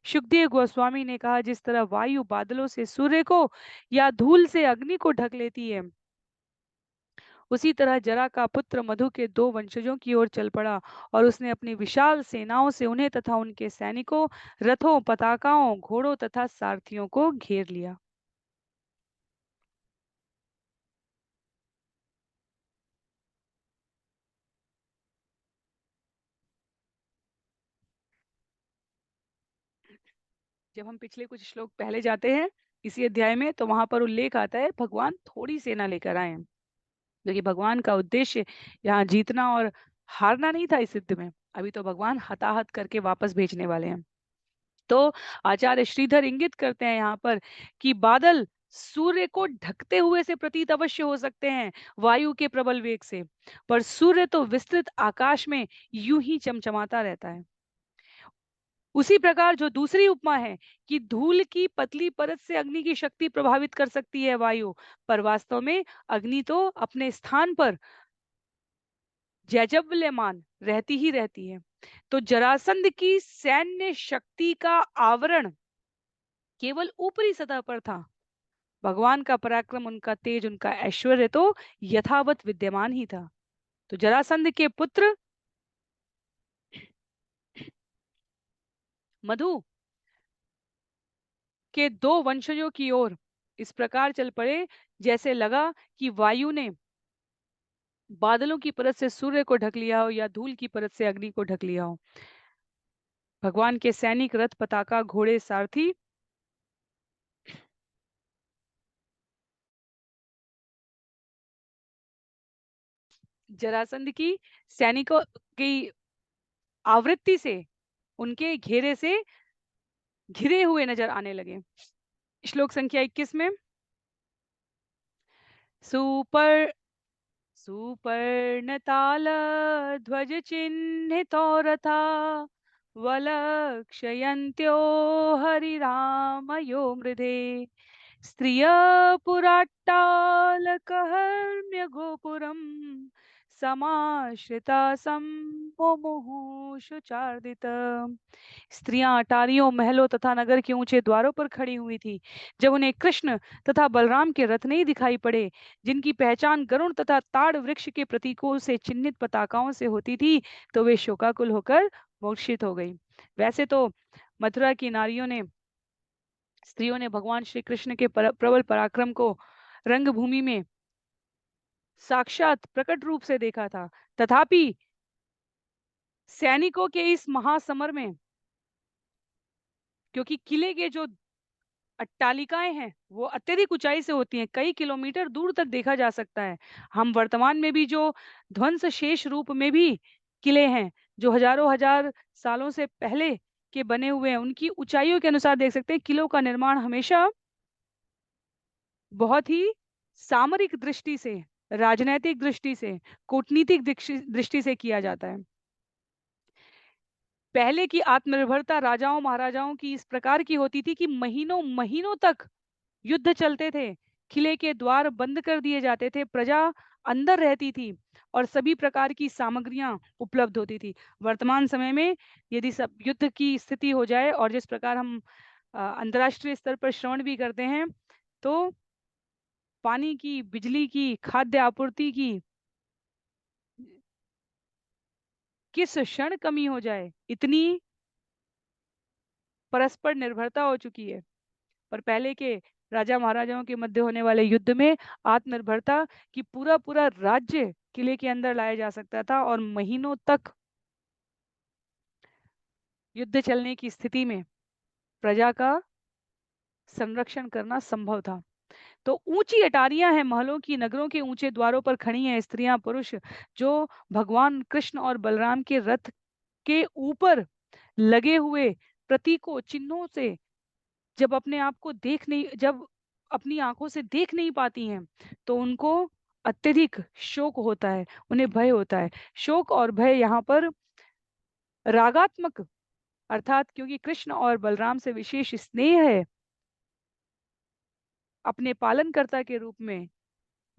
सुखदेव गोस्वामी ने कहा, जिस तरह वायु बादलों से सूर्य को या धूल से अग्नि को ढक लेती है, उसी तरह जरा का पुत्र मधु के दो वंशजों की ओर चल पड़ा और उसने अपनी विशाल सेनाओं से उन्हें तथा उनके सैनिकों, रथों, पताकाओं, घोड़ों तथा सारथियों को घेर लिया। जब हम पिछले कुछ श्लोक पहले जाते हैं इसी अध्याय में तो वहां पर उल्लेख आता है भगवान थोड़ी सेना लेकर आए हैं, क्योंकि भगवान का उद्देश्य यहाँ जीतना और हारना नहीं था इस युद्ध में। अभी तो भगवान हताहत करके वापस भेजने वाले हैं। तो आचार्य श्रीधर इंगित करते हैं यहाँ पर कि बादल सूर्य को ढकते हुए से प्रतीत अवश्य हो सकते हैं वायु के प्रबल वेग से, पर सूर्य तो विस्तृत आकाश में यूं ही चमचमाता रहता है। उसी प्रकार जो दूसरी उपमा है कि धूल की पतली परत से अग्नि की शक्ति प्रभावित कर सकती है वायु, पर वास्तव में अग्नि तो अपने स्थान पर जैजल्यमान रहती ही रहती है। तो जरासंध की सैन्य शक्ति का आवरण केवल ऊपरी सतह पर था। भगवान का पराक्रम, उनका तेज, उनका ऐश्वर्य तो यथावत विद्यमान ही था। तो जरासंध के पुत्र मधु के दो वंशजों की ओर इस प्रकार चल पड़े जैसे लगा कि वायु ने बादलों की परत से सूर्य को ढक लिया हो या धूल की परत से अग्नि को ढक लिया हो। भगवान के सैनिक, रथ, पताका, घोड़े, सारथी जरासंध की सैनिकों की आवृत्ति से, उनके घेरे से घिरे हुए नजर आने लगे। श्लोक संख्या 21 में सुपर सुपर्णतालध्वजचिह्नितो रथा वलक्षयन्त्यो हरिरामयो मृधे स्त्रियपुराट्टालकहर्म्यगोपुरं समाश्रिता सम्मुमुहुषु चार्दित। स्त्रियां अटारियों, महलों तथा नगर के ऊंचे द्वारों पर खड़ी हुई थी। जब उन्हें कृष्ण तथा बलराम के रथ नहीं दिखाई पड़े, जिनकी पहचान गरुण तथा ताड़ वृक्ष के प्रतीकों से चिन्हित पताकाओं से होती थी, तो वे शोकाकुल होकर मूर्छित हो गई। वैसे तो मथुरा की नारियों ने, स्त्रियों ने भगवान श्री कृष्ण के प्रबल पराक्रम को रंगभूमि में साक्षात प्रकट रूप से देखा था। तथापि सैनिकों के इस महासमर में, क्योंकि किले के जो अट्टालिकाएं हैं वो अत्यधिक ऊंचाई से होती हैं, कई किलोमीटर दूर तक देखा जा सकता है। हम वर्तमान में भी जो ध्वंस शेष रूप में भी किले हैं, जो हजारों हजार सालों से पहले के बने हुए हैं, उनकी ऊंचाइयों के अनुसार देख सकते हैं किलों का निर्माण हमेशा बहुत ही सामरिक दृष्टि से, राजनैतिक दृष्टि से, कूटनीतिक दृष्टि से किया जाता है। पहले की आत्मनिर्भरता राजाओं महाराजाओं की इस प्रकार की होती थी कि महीनों महीनों तक युद्ध चलते थे, किले के द्वार बंद कर दिए जाते थे, प्रजा अंदर रहती थी और सभी प्रकार की सामग्रियां उपलब्ध होती थी। वर्तमान समय में यदि सब युद्ध की स्थिति हो जाए और जिस प्रकार हम अंतर्राष्ट्रीय स्तर पर श्रवण भी करते हैं, तो पानी की, बिजली की, खाद्य आपूर्ति की किस क्षण कमी हो जाए, इतनी परस्पर निर्भरता हो चुकी है। पर पहले के राजा महाराजाओं के मध्य होने वाले युद्ध में आत्मनिर्भरता की पूरा पूरा राज्य किले के अंदर लाया जा सकता था और महीनों तक युद्ध चलने की स्थिति में प्रजा का संरक्षण करना संभव था। तो ऊंची अटारियां हैं महलों की, नगरों के ऊंचे द्वारों पर खड़ी हैं स्त्रियां पुरुष, जो भगवान कृष्ण और बलराम के रथ के ऊपर लगे हुए प्रतीकों, चिन्हों से जब अपने आप को देख नहीं, जब अपनी आंखों से देख नहीं पाती हैं, तो उनको अत्यधिक शोक होता है, उन्हें भय होता है। शोक और भय यहाँ पर रागात्मक, अर्थात क्योंकि कृष्ण और बलराम से विशेष स्नेह है, अपने पालनकर्ता के रूप में,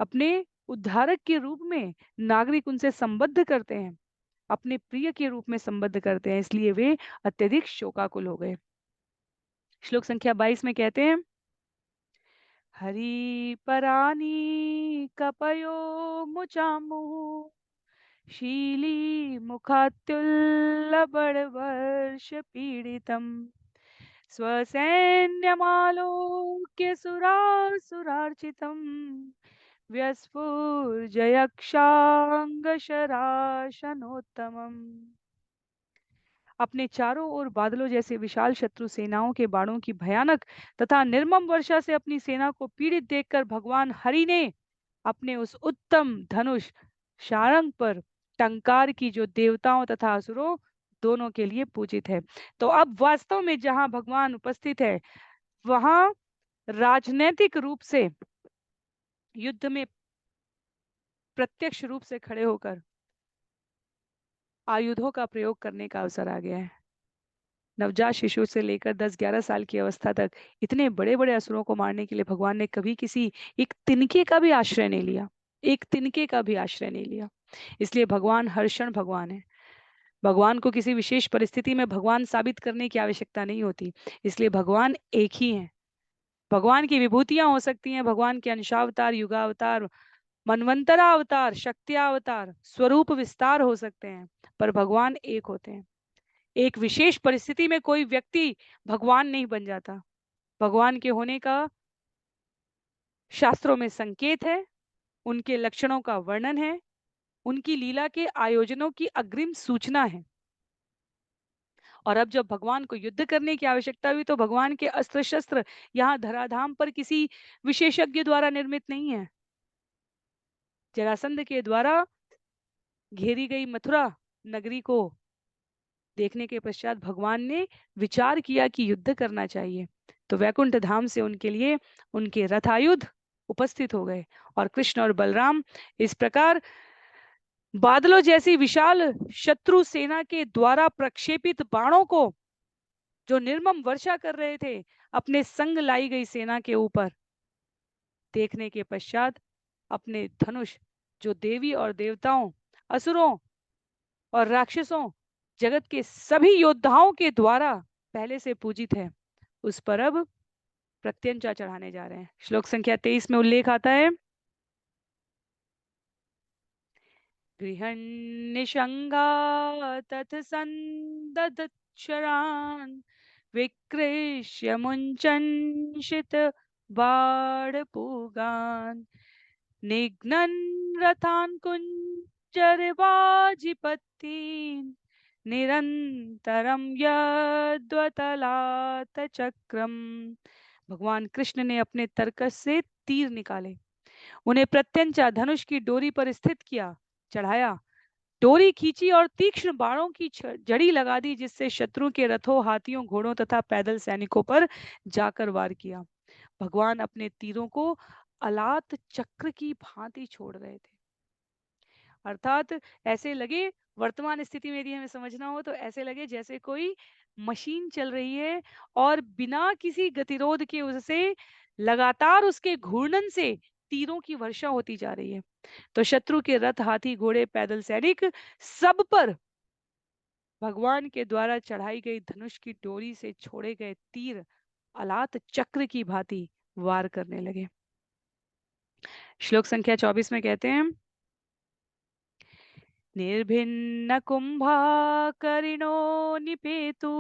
अपने उद्धारक के रूप में नागरिक उनसे संबद्ध करते हैं, अपने प्रिय के रूप में संबद्ध करते हैं, इसलिए वे अत्यधिक शोकाकुल हो गए। श्लोक संख्या 22 में कहते हैं हरि परानी कपयो मुचामु शीली मुखात्युल्लबड़वर्ष पीड़ितम् स्वसैन्यमालोक्य सुरासुरार्चितम् व्यस्फुर्जयक्षांगशराशनोत्तमम्। अपने चारों ओर बादलों जैसे विशाल शत्रु सेनाओं के बाणों की भयानक तथा निर्मम वर्षा से अपनी सेना को पीड़ित देखकर भगवान हरि ने अपने उस उत्तम धनुष शारंग पर टंकार की, जो देवताओं तथा असुरों दोनों के लिए पूजित है। तो अब वास्तव में जहां भगवान उपस्थित है, वहां राजनैतिक रूप से युद्ध में प्रत्यक्ष रूप से खड़े होकर आयुधों का प्रयोग करने का अवसर आ गया है। नवजात शिशु से लेकर 10-11 साल की अवस्था तक इतने बड़े बड़े असुरों को मारने के लिए भगवान ने कभी किसी एक तिनके का भी आश्रय नहीं लिया। एक तिनके का भी आश्रय नहीं लिया। इसलिए भगवान हर क्षण भगवान है। भगवान को किसी विशेष परिस्थिति में भगवान साबित करने की आवश्यकता नहीं होती। इसलिए भगवान एक ही है। भगवान की विभूतियां हो सकती हैं, भगवान के अंशावतार, युगावतार, मनवंतरावतार, शक्तियावतार, स्वरूप विस्तार हो सकते हैं, पर भगवान एक होते हैं। एक विशेष परिस्थिति में कोई व्यक्ति भगवान नहीं बन जाता। भगवान के होने का शास्त्रों में संकेत है, उनके लक्षणों का वर्णन है, उनकी लीला के आयोजनों की अग्रिम सूचना है। और अब जब भगवान को युद्ध करने की आवश्यकता हुई, तो भगवान के अस्त्र शस्त्र यहाँ धराधाम पर किसी विशेषज्ञ द्वारा निर्मित नहीं है। जरासंध के द्वारा घेरी गई मथुरा नगरी को देखने के पश्चात भगवान ने विचार किया कि युद्ध करना चाहिए। तो वैकुंठ धाम से उनके लिए उनके रथायुध उपस्थित हो गए और कृष्ण और बलराम इस प्रकार बादलों जैसी विशाल शत्रु सेना के द्वारा प्रक्षेपित बाणों को, जो निर्मम वर्षा कर रहे थे, अपने संग लाई गई सेना के ऊपर देखने के पश्चात अपने धनुष, जो देवी और देवताओं, असुरों और राक्षसों, जगत के सभी योद्धाओं के द्वारा पहले से पूजित है, उस पर अब प्रत्यंचा चढ़ाने जा रहे हैं। श्लोक संख्या 23 में उल्लेख आता है, गृहन्निषङ्गा तथ सन्ददच्छरान् विकृष्य मुञ्चन्षित बाणपूगान् निघ्नन् रथान् कुञ्जरवाजिपत्तीन् निरन्तरं यद्वतलात चक्रम। भगवान कृष्ण ने अपने तरकस से तीर निकाले, उन्हें प्रत्यंचा धनुष की डोरी पर स्थित किया, चढ़ाया, डोरी खींची और तीक्ष्ण बाणों की जड़ी लगा दी, जिससे शत्रु के रथों, हाथियों, घोड़ों तथा पैदल सैनिकों पर जाकर वार किया। भगवान अपने तीरों को अलात चक्र की भांति छोड़ रहे थे। अर्थात ऐसे लगे, वर्तमान स्थिति में यदि हमें समझना हो तो ऐसे लगे जैसे कोई मशीन चल रही है और बिना किसी गतिरोध के उससे लगातार उसके घूर्णन से तीरों की वर्षा होती जा रही है। तो शत्रु के रथ, हाथी, घोड़े, पैदल सैनिक, सब पर भगवान के द्वारा चढ़ाई गई धनुष की डोरी से छोड़े गए तीर अलात चक्र की भांति वार करने लगे। श्लोक संख्या 24 में कहते हैं, निर्भिन्न कुंभाकरिणो निपेतु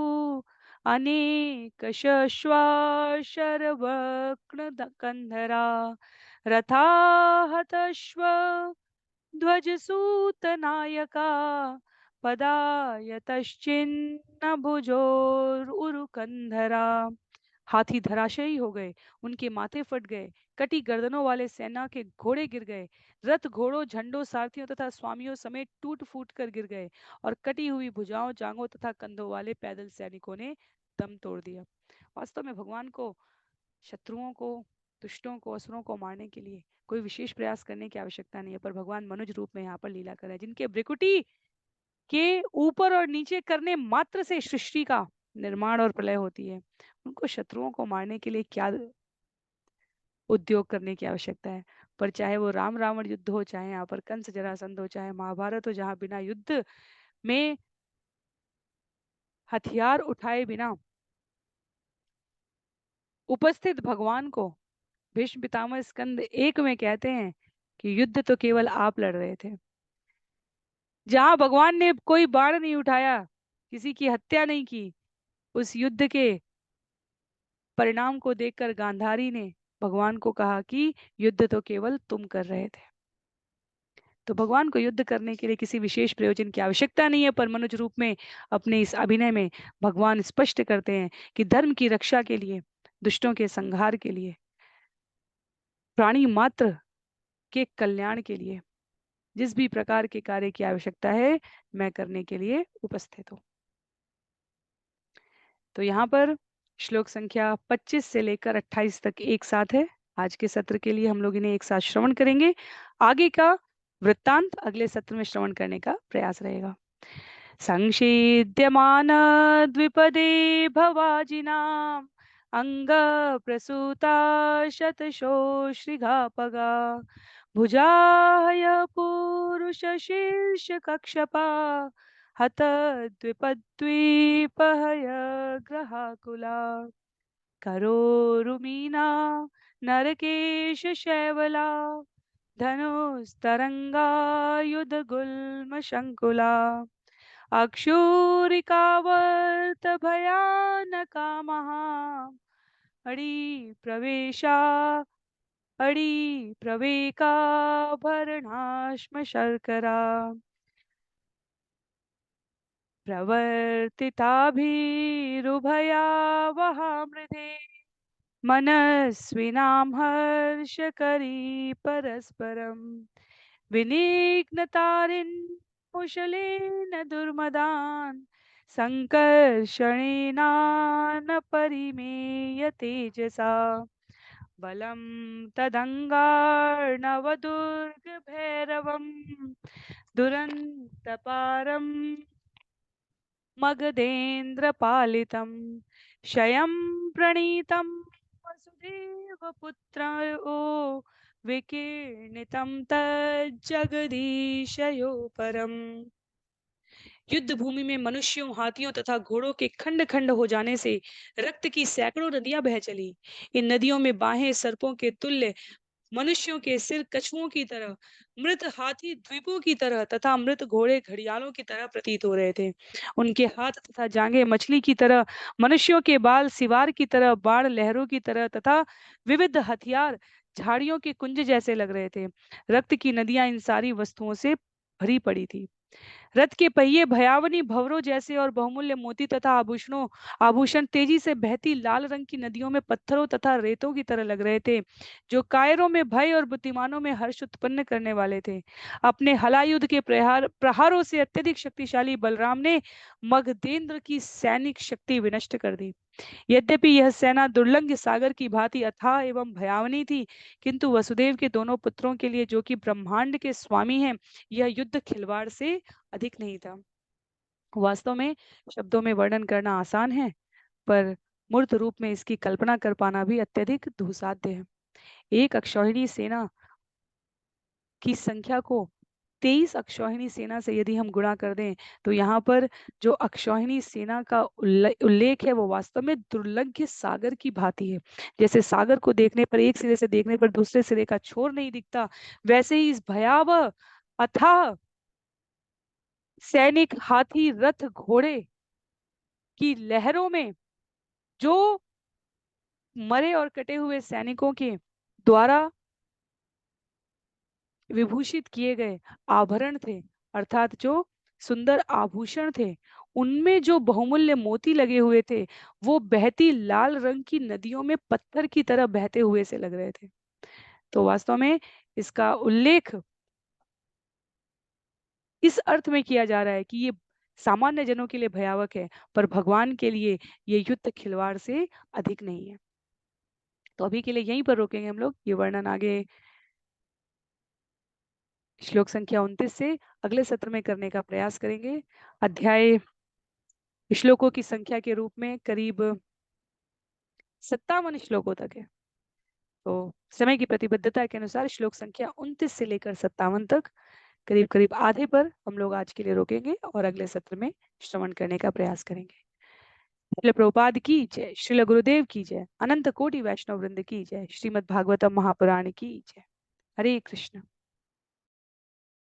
अनेक शर्वक्न कंधरा रथा हतश्व ध्वजसूतनायका पदायतश्चिन्न भुजोरुकंधरा। हाथी धराशयी हो गए, उनके माथे फट गए, कटी गर्दनों वाले सेना के घोड़े गिर गए, रथ, घोड़ों, झंडों, सारथियों तथा स्वामियों समेत टूट फूट कर गिर गए, और कटी हुई भुजाओं, जांघों तथा कंधों वाले पैदल सैनिकों ने दम तोड़ दिया। वास्तव में भगवान को शत्रुओं को, दुष्टों को, असुरों को मारने के लिए कोई विशेष प्रयास करने की आवश्यकता नहीं है, पर भगवान मनुष्य रूप में यहाँ पर लीला कर रहे हैं, जिनके भ्रिकुटी के ऊपर और नीचे करने मात्र से सृष्टि का निर्माण और प्रलय होती है। उनको शत्रुओं को मारने के लिए क्या उद्योग करने की आवश्यकता है। पर चाहे वो राम रावण युद्ध हो, चाहे यहाँ पर कंस जरासंध हो, चाहे महाभारत हो, जहाँ बिना युद्ध में हथियार उठाए बिना उपस्थित भगवान को भीष्म पितामह स्कंद 1 में कहते हैं कि युद्ध तो केवल आप लड़ रहे थे। जहां भगवान ने कोई बाण नहीं उठाया, किसी की हत्या नहीं की, उस युद्ध के परिणाम को देखकर गांधारी ने भगवान को कहा कि युद्ध तो केवल तुम कर रहे थे। तो भगवान को युद्ध करने के लिए किसी विशेष प्रयोजन की आवश्यकता नहीं है, पर मनुज रूप में अपने इस अभिनय में भगवान स्पष्ट करते हैं कि धर्म की रक्षा के लिए, दुष्टों के संहार के लिए, प्राणी मात्र के कल्याण के लिए जिस भी प्रकार के कार्य की आवश्यकता है, मैं करने के लिए उपस्थित हूँ। तो यहाँ पर श्लोक संख्या 25 से लेकर 28 तक एक साथ है। आज के सत्र के लिए हम लोग इन्हें एक साथ श्रवण करेंगे। आगे का वृत्तांत अगले सत्र में श्रवण करने का प्रयास रहेगा। संशीद्यमान द्विपदे भवाजिनाम् अंग प्रसूता शतशो श्रीघापगा भुजाय पुरुष शीर्ष कक्षपा हत द्विपद्वीपहय ग्रहाकुला करोरुमीना नरकेश शैवला धनुस्तरङ्गायुधगुल्म शङ्कुला अक्षूरिकावर्त भयानकामः अणि प्रवेशा अणि प्रवेकाभरणाश्म शर्करा प्रवर्तिताभिरुभयावहा मनस्विनां हर्षकरी परस्परम् विनिघ्नतारिन् कुशलेन दुर्मदान् सङ्कर्षणेनान परिमेय तेजसा बलं तदङ्गार्णवदुर्गभैरवम् दुरन्तपारम् मगधेन्द्रपालितं क्षयं प्रणीतं वसुदेवपुत्रो विकीर्णितं तज्जगदीशयो परम। युद्ध भूमि में मनुष्यों, हाथियों तथा घोड़ों के खंड खंड हो जाने से रक्त की सैकड़ों नदियां बह चली। इन नदियों में बाहें सर्पों के तुल्य, मनुष्यों के सिर कछुओं की तरह, मृत हाथी द्वीपों की तरह तथा मृत घोड़े घड़ियालों की तरह प्रतीत हो रहे थे। उनके हाथ तथा जांघें मछली की तरह, मनुष्यों के बाल सिवार की तरह, बाण लहरों की तरह तथा विविध हथियार झाड़ियों के कुंज जैसे लग रहे थे। रक्त की नदियां इन सारी वस्तुओं से भरी पड़ी थी। रथ के पहिए भयावनी भंवरों जैसे और बहुमूल्य मोती तथा आभूषण तेजी से बहती लाल रंग की नदियों में पत्थरों तथा रेतों की तरह लग रहे थे, जो कायरों में भय और बुद्धिमानों में हर्ष उत्पन्न करने वाले थे। अपने हलायुद्ध के प्रहारों से अत्यधिक शक्तिशाली बलराम ने मगधेंद्र की सैनिक शक्ति विनष्ट कर दी। यद्यपि यह सेना दुर्लंघ सागर की भांति अथाह एवं भयावनी थी, किंतु वसुदेव के दोनों पुत्रों के लिए, जो कि ब्रह्मांड के स्वामी हैं, यह युद्ध खिलवाड़ से अधिक नहीं था। वास्तव में शब्दों में वर्णन करना आसान है, पर मूर्त रूप में इसकी कल्पना कर पाना भी अत्यधिक दुस्साध्य है। एक अक्षौहिणी सेना की संख्या को 23 अक्षौहिणी सेना से यदि हम गुणा कर दें, तो यहाँ पर जो अक्षौहिणी सेना का उल्लेख है वो वास्तव में दुर्लभ सागर की भांति है। जैसे सागर को देखने पर, एक सिरे से देखने पर दूसरे सिरे का छोर नहीं दिखता, वैसे ही इस भयावह अथाह सैनिक, हाथी, रथ, घोड़े की लहरों में जो मरे और कटे हुए सैनिकों के द्वारा विभूषित किए गए आभरण थे, अर्थात जो सुंदर आभूषण थे, उनमें जो बहुमूल्य मोती लगे हुए थे, वो बहती लाल रंग की नदियों में पत्थर की तरह बहते हुए से लग रहे थे। तो वास्तव में इसका उल्लेख इस अर्थ में किया जा रहा है कि ये सामान्य जनों के लिए भयावक है, पर भगवान के लिए ये युद्ध खिलवाड़ से अधिक नहीं है। तो अभी के लिए यहीं पर रोकेंगे हम लोग। ये वर्णन आगे श्लोक संख्या 29 से अगले सत्र में करने का प्रयास करेंगे। अध्याय श्लोकों की संख्या के रूप में करीब 57 श्लोकों तक है। तो समय की प्रतिबद्धता के अनुसार श्लोक संख्या 29 से लेकर 57 तक करीब करीब आधे पर हम लोग आज के लिए रोकेंगे और अगले सत्र में श्रवण करने का प्रयास करेंगे। श्रील प्रभुपाद की जय, श्रील गुरुदेव की जय, अनंत कोटि वैष्णव वृंद की जय, श्रीमद् भागवतम महापुराण की जय। हरे कृष्ण।